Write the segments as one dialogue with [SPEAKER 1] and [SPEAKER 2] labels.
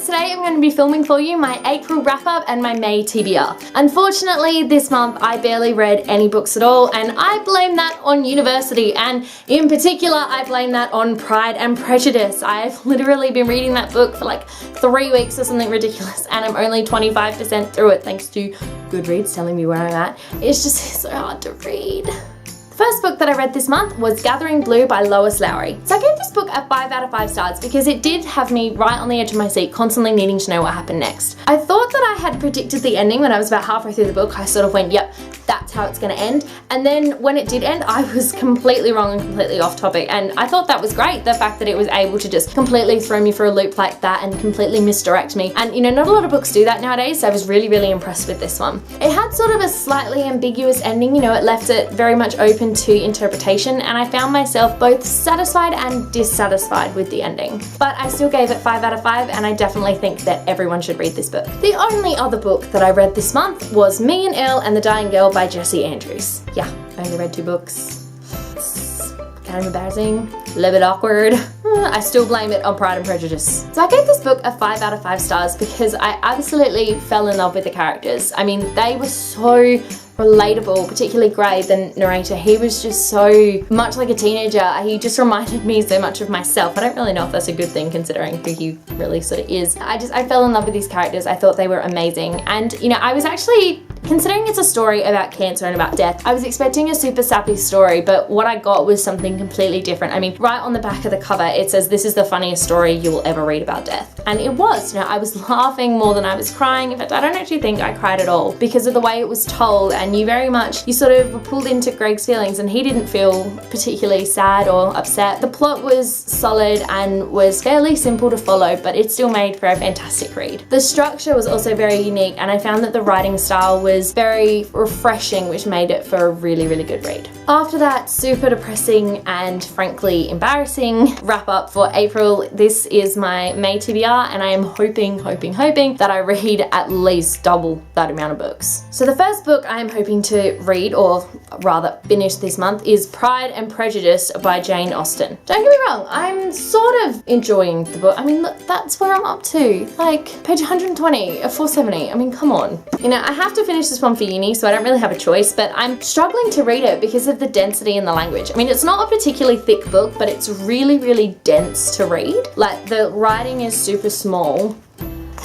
[SPEAKER 1] guys, today I'm going to be filming for you my April wrap-up and my May TBR. Unfortunately, this month I barely read any books at all, and I blame that on university, and in particular I blame that on Pride and Prejudice. I've literally been reading that book for like 3 weeks or something ridiculous, and I'm only 25% through it thanks to Goodreads telling me where I'm at. It's just so hard to read. The first book that I read this month was Gathering Blue by Lois Lowry. So I gave this book a 5 out of 5 stars because it did have me right on the edge of my seat, constantly needing to know what happened next. I thought that I had predicted the ending when I was about halfway through the book. I sort of went, yep, that's how it's going to end. And then when it did end, I was completely wrong and completely off topic. And I thought that was great, the fact that it was able to just completely throw me for a loop like that and completely misdirect me. And you know, not a lot of books do that nowadays, so I was really, really impressed with this one. It had sort of a slightly ambiguous ending, you know, it left it very much open to interpretation, and I found myself both satisfied and dissatisfied with the ending. But I still gave it 5 out of 5, and I definitely think that everyone should read this book. The only other book that I read this month was Me and Earl and the Dying Girl by Jessie Andrews. Yeah, I only read 2 books. It's kind of embarrassing, a little bit awkward. I still blame it on Pride and Prejudice. So I gave this book a 5 out of 5 stars because I absolutely fell in love with the characters. I mean, they were so relatable, particularly Gray, the narrator. He was just so much like a teenager. He just reminded me so much of myself. I don't really know if that's a good thing considering who he really sort of is. I fell in love with these characters. I thought they were amazing. And you know, I was actually, considering it's a story about cancer and about death, I was expecting a super sappy story, but what I got was something completely different. I mean, right on the back of the cover, it says, "This is the funniest story you will ever read about death." And it was. You know, I was laughing more than I was crying. In fact, I don't actually think I cried at all because of the way it was told, and you sort of were pulled into Greg's feelings, and he didn't feel particularly sad or upset. The plot was solid and was fairly simple to follow, but it still made for a fantastic read. The structure was also very unique, and I found that the writing style was very refreshing, which made it for a really, really good read. After that super depressing and frankly embarrassing wrap up for April, this is my May TBR, and I am hoping that I read at least double that amount of books. So the first book I am hoping to read, or rather finish this month, is Pride and Prejudice by Jane Austen. Don't get me wrong, I'm sort of enjoying the book. I mean, look, that's where I'm up to. Like, page 120 of 470. I mean, come on. You know, I have to finish this one for uni, so I don't really have a choice, but I'm struggling to read it because of the density in the language. I mean, it's not a particularly thick book, but it's really, really dense to read. Like, the writing is super small.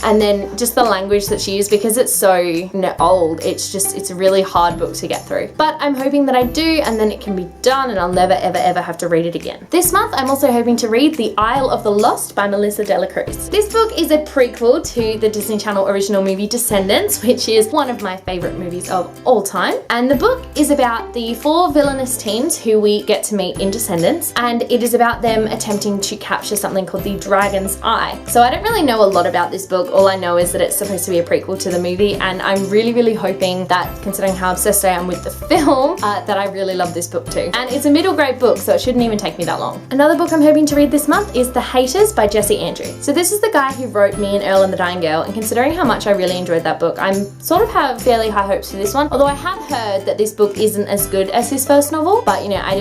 [SPEAKER 1] And then just the language that she used, because it's so, you know, old, it's a really hard book to get through. But I'm hoping that I do, and then it can be done and I'll never ever ever have to read it again. This month I'm also hoping to read The Isle of the Lost by Melissa Dela Cruz. This book is a prequel to the Disney Channel original movie Descendants, which is one of my favorite movies of all time. And the book is about the 4 villainous teens who we get to meet in Descendants, and it is about them attempting to capture something called the Dragon's Eye. So I don't really know a lot about this book. All I know is that it's supposed to be a prequel to the movie, and I'm really, really hoping that, considering how obsessed I am with the film, that I really love this book too. And it's a middle grade book, so it shouldn't even take me that long. Another book I'm hoping to read this month is The Haters by Jessie Andrews. So this is the guy who wrote Me and Earl and the Dying Girl, and considering how much I really enjoyed that book, I'm sort of have fairly high hopes for this one. Although I have heard that this book isn't as good as his first novel, but you know, I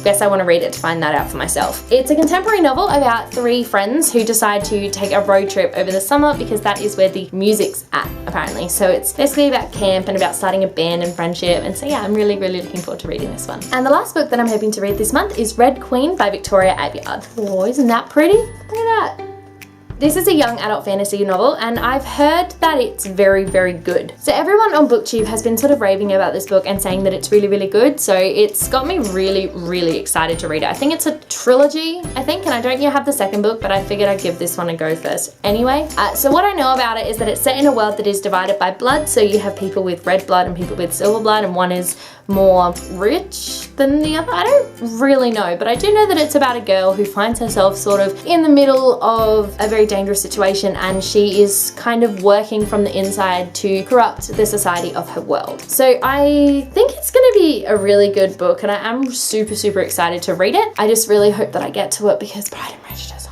[SPEAKER 1] guess I want to read it to find that out for myself. It's a contemporary novel about 3 friends who decide to take a road trip over the summer because that is where the music's at, apparently. So it's basically about camp and about starting a band and friendship, and so yeah, I'm really, really looking forward to reading this one. And the last book that I'm hoping to read this month is Red Queen by Victoria Aveyard. Oh, isn't that pretty? Look at that. This is a young adult fantasy novel, and I've heard that it's very, very good. So everyone on BookTube has been sort of raving about this book and saying that it's really, really good, so it's got me really, really excited to read it. I think it's a trilogy, I think, and I don't yet have the second book, but I figured I'd give this one a go first anyway. So what I know about it is that it's set in a world that is divided by blood, so you have people with red blood and people with silver blood, and one is more rich than the other. I don't really know, but I do know that it's about a girl who finds herself sort of in the middle of a very dangerous situation, and she is kind of working from the inside to corrupt the society of her world. So I think it's going to be a really good book, and I am super, super excited to read it. I just really hope that I get to it because Pride and Prejudice.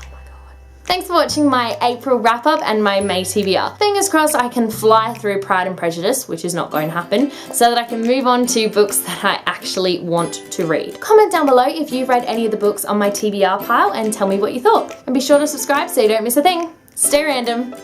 [SPEAKER 1] Thanks for watching my April wrap-up and my May TBR. Fingers crossed I can fly through Pride and Prejudice, which is not going to happen, so that I can move on to books that I actually want to read. Comment down below if you've read any of the books on my TBR pile and tell me what you thought. And be sure to subscribe so you don't miss a thing. Stay random.